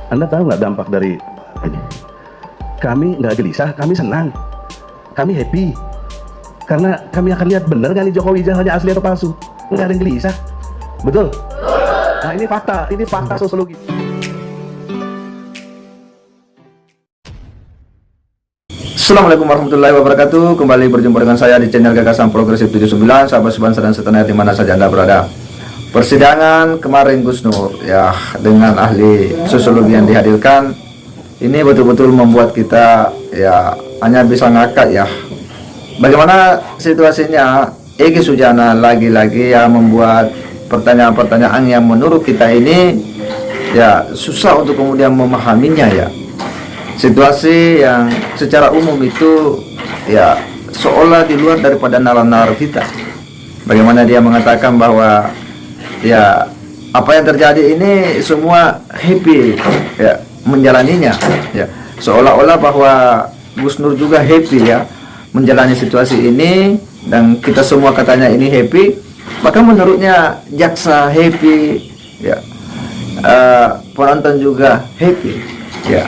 Anda tahu nggak dampak dari ini? Kami nggak gelisah, kami senang, kami happy. Karena kami akan lihat benar nggak nih Jokowi jalannya asli atau palsu. Nggak ada yang gelisah, betul? Nah ini fakta sosiologi. Assalamualaikum warahmatullahi wabarakatuh. Kembali berjumpa dengan saya di channel Gagasan Progresif 79. Sahabat sebangsa dan setanah di mana saja Anda berada. Persidangan kemarin Gus Nur ya, dengan ahli sosiologi yang dihadirkan ini betul-betul membuat kita ya hanya bisa ngakak ya. Bagaimana situasinya? Egy Sujana lagi-lagi ya membuat pertanyaan-pertanyaan yang menurut kita ini ya susah untuk kemudian memahaminya ya. Situasi yang secara umum itu ya seolah di luar daripada nalar-nalar kita. Bagaimana dia mengatakan bahwa ya apa yang terjadi ini semua happy ya menjalaninya ya, seolah-olah bahwa Gus Nur juga happy ya menjalani situasi ini, dan kita semua katanya ini happy, maka menurutnya jaksa happy ya, penonton juga happy ya,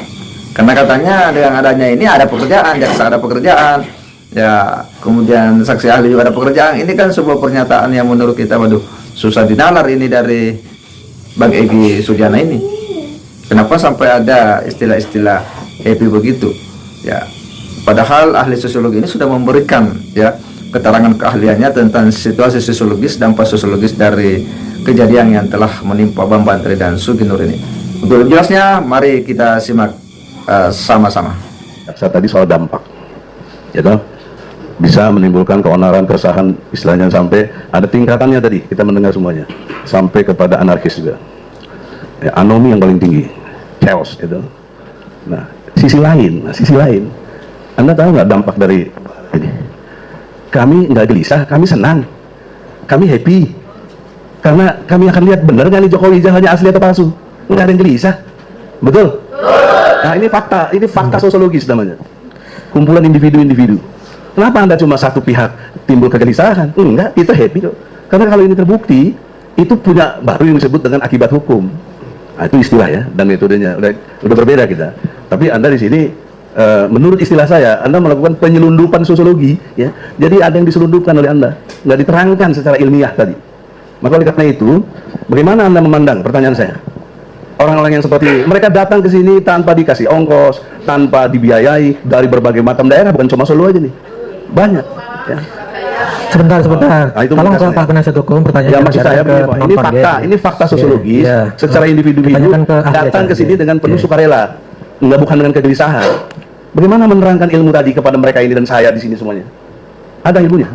karena katanya dengan adanya ini ada pekerjaan, jaksa ada pekerjaan ya, kemudian saksi ahli juga ada pekerjaan. Ini kan sebuah pernyataan yang menurut kita waduh susah dinalar ini dari Bang Egy Sujana ini. Kenapa sampai ada istilah-istilah happy begitu ya, padahal ahli sosiologi ini sudah memberikan ya keterangan keahliannya tentang situasi sosiologis, dampak sosiologis dari kejadian yang telah menimpa Bang Bantri dan Sugi Nur ini. Untuk lebih jelasnya mari kita simak sama-sama. Saya tadi soal dampak ya toh, bisa menimbulkan keonaran, keresahan, istilahnya sampai ada tingkatannya tadi kita mendengar semuanya, sampai kepada anarkis juga ya, anomi yang paling tinggi, chaos itu. Nah sisi lain Anda tahu nggak dampak dari ini? Kami nggak gelisah, kami senang, kami happy. Karena kami akan lihat benar nggak nih Jokowi jalannya asli atau palsu. Nggak ada yang gelisah, betul? Nah ini fakta sosiologis namanya, kumpulan individu-individu. Kenapa Anda cuma satu pihak timbul kegelisahan? Enggak, kita happy kok. Karena kalau ini terbukti, itu punya baru yang disebut dengan akibat hukum. Nah, itu istilah ya, dan metodenya udah berbeda kita. Tapi Anda di sini menurut istilah saya, Anda melakukan penyelundupan sosiologi ya. Jadi ada yang diselundupkan oleh Anda, nggak diterangkan secara ilmiah tadi. Maka oleh karena itu, bagaimana Anda memandang pertanyaan saya? Orang-orang yang seperti mereka datang ke sini tanpa dikasih ongkos, tanpa dibiayai dari berbagai macam daerah, bukan cuma Solo aja nih, banyak ya. Sebentar. Nah, Tolong Pak penasihat hukum ya, pertanyaan maksud saya ini fakta sosiologis secara individu-individu datang ke sini dengan penuh sukarela, bukan dengan kegelisahan. Bagaimana menerangkan ilmu tadi kepada mereka ini dan saya di sini semuanya? Ada ilmunya.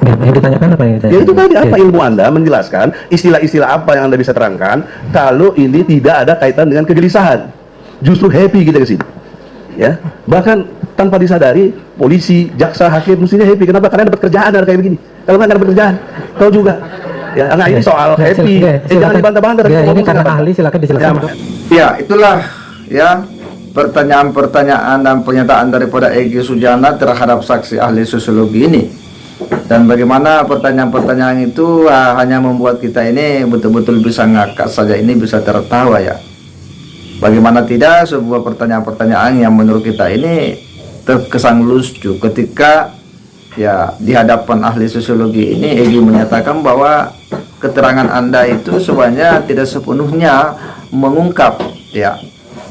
Yang ditanyakan apa yang ditanyakan? Ya itu tadi apa ilmu Anda menjelaskan istilah-istilah apa yang Anda bisa terangkan kalau ini tidak ada kaitan dengan kegelisahan. Justru happy kita ke sini. Ya, bahkan tanpa disadari polisi, jaksa, hakim mestinya happy. Kenapa? Karena dapat kerjaan ada kayak begini. Kalau nggak dapat kerjaan, kau juga. Ya, nah ini soal happy. Jangan dibantah-bantah. Ini karena ahli, silakan dijelaskan. Ya, itulah ya pertanyaan-pertanyaan dan pernyataan daripada Egy Sujana terhadap saksi ahli sosiologi ini. Dan bagaimana pertanyaan-pertanyaan itu hanya membuat kita ini betul-betul bisa ngakak saja, ini bisa tertawa ya. Bagaimana tidak sebuah pertanyaan-pertanyaan yang menurut kita ini terkesan lucu ketika ya di hadapan ahli sosiologi ini Egy menyatakan bahwa keterangan Anda itu sebenarnya tidak sepenuhnya mengungkap ya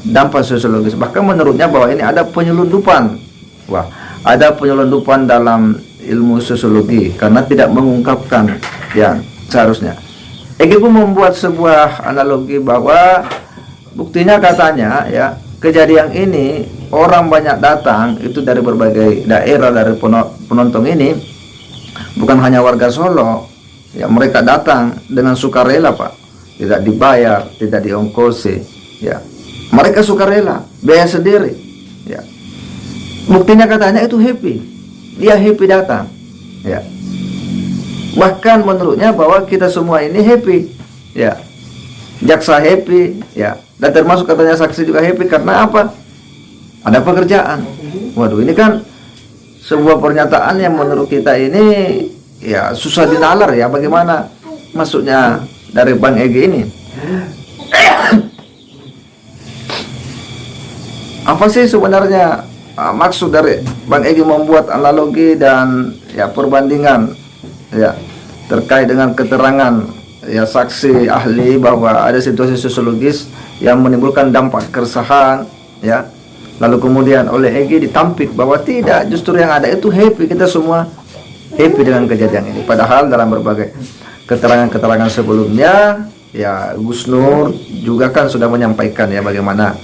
dampak sosiologis. Bahkan menurutnya bahwa ini ada penyelundupan. Wah, ada penyelundupan dalam ilmu sosiologi karena tidak mengungkapkan yang seharusnya. Egy pun membuat sebuah analogi bahwa buktinya katanya ya kejadian ini orang banyak datang itu dari berbagai daerah, dari penonton ini bukan hanya warga Solo ya, mereka datang dengan sukarela Pak, tidak dibayar, tidak diongkosi ya, mereka sukarela, biaya sendiri ya. Buktinya katanya itu happy, dia happy datang ya, bahkan menurutnya bahwa kita semua ini happy ya, jaksa happy ya, dan termasuk katanya saksi juga happy karena apa? Ada pekerjaan. Waduh, ini kan sebuah pernyataan yang menurut kita ini ya susah dinalar ya, bagaimana masuknya dari Bang Egy ini. Apa sih sebenarnya maksud dari Bang Egy membuat analogi dan ya perbandingan ya terkait dengan keterangan ya saksi ahli bahwa ada situasi sosiologis yang menimbulkan dampak keresahan ya, lalu kemudian oleh Egy ditampik bahwa tidak, justru yang ada itu happy, kita semua happy dengan kejadian ini. Padahal dalam berbagai keterangan-keterangan sebelumnya ya Gus Nur juga kan sudah menyampaikan ya bagaimana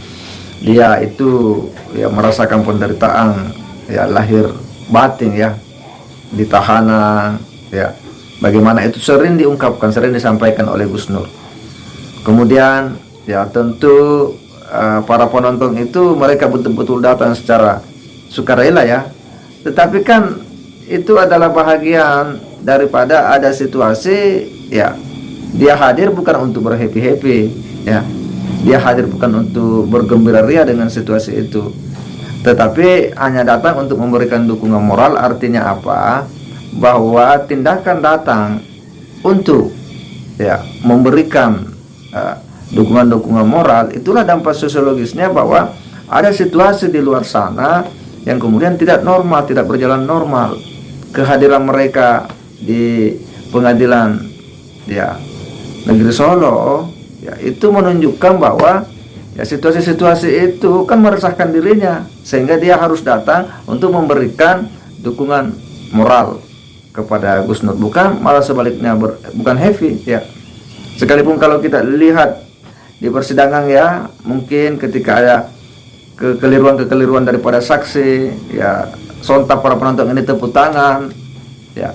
dia itu ya merasakan penderitaan ya lahir batin ya di tahanan ya, bagaimana itu sering diungkapkan, sering disampaikan oleh Gus Nur. Kemudian ya tentu para penonton itu mereka betul-betul datang secara sukarela ya, tetapi kan itu adalah bahagian daripada ada situasi ya dia hadir bukan untuk berhappy-happy ya, dia hadir bukan untuk bergembira ria dengan situasi itu, tetapi hanya datang untuk memberikan dukungan moral. Artinya apa? Bahwa tindakan datang untuk ya memberikan dukungan-dukungan moral, itulah dampak sosiologisnya, bahwa ada situasi di luar sana yang kemudian tidak normal, tidak berjalan normal. Kehadiran mereka di pengadilan ya negeri Solo ya itu menunjukkan bahwa ya situasi-situasi itu kan meresahkan dirinya, sehingga dia harus datang untuk memberikan dukungan moral kepada Gus Nur, bukan malah sebaliknya bukan heavy ya. Sekalipun kalau kita lihat di persidangan ya, mungkin ketika ada kekeliruan daripada saksi ya, sontak para penonton ini tepuk tangan ya,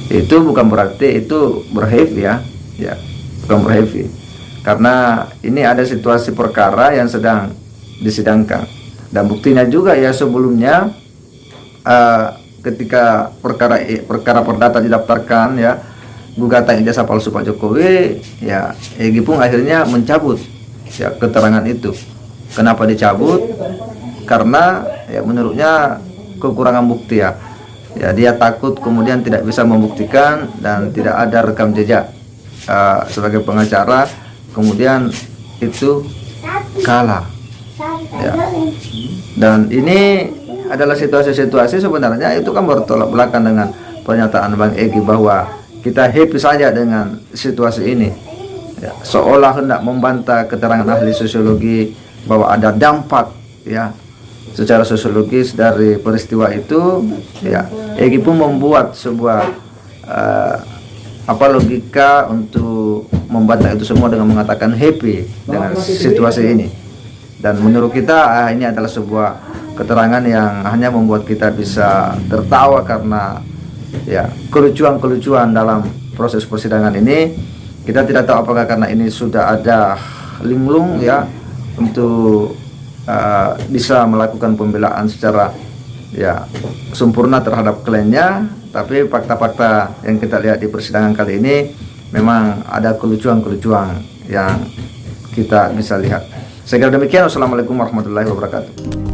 itu bukan berarti itu berheavy ya, bukan berheavy, karena ini ada situasi perkara yang sedang disidangkan. Dan buktinya juga ya sebelumnya ketika perkara perdata didaftarkan ya, gugatan ijazah palsu Pak Jokowi ya, Egy pun akhirnya mencabut ya keterangan itu. Kenapa dicabut? Karena ya menurutnya kekurangan bukti ya. Ya dia takut kemudian tidak bisa membuktikan dan tidak ada rekam jejak sebagai pengacara, kemudian itu kalah ya. Dan ini adalah situasi-situasi sebenarnya itu kan bertolak belakang dengan pernyataan Bang Egy bahwa kita happy saja dengan situasi ini ya, seolah hendak membantah keterangan ahli sosiologi bahwa ada dampak ya secara sosiologis dari peristiwa itu ya. Egy pun membuat sebuah logika untuk membantah itu semua dengan mengatakan happy dengan situasi ini. Dan menurut kita ini adalah sebuah keterangan yang hanya membuat kita bisa tertawa karena ya kelucuan dalam proses persidangan ini. Kita tidak tahu apakah karena ini sudah ada linglung ya untuk bisa melakukan pembelaan secara ya sempurna terhadap kliennya, tapi fakta-fakta yang kita lihat di persidangan kali ini memang ada kelucuan yang kita bisa lihat. Saya kira demikian. Wassalamualaikum warahmatullahi wabarakatuh.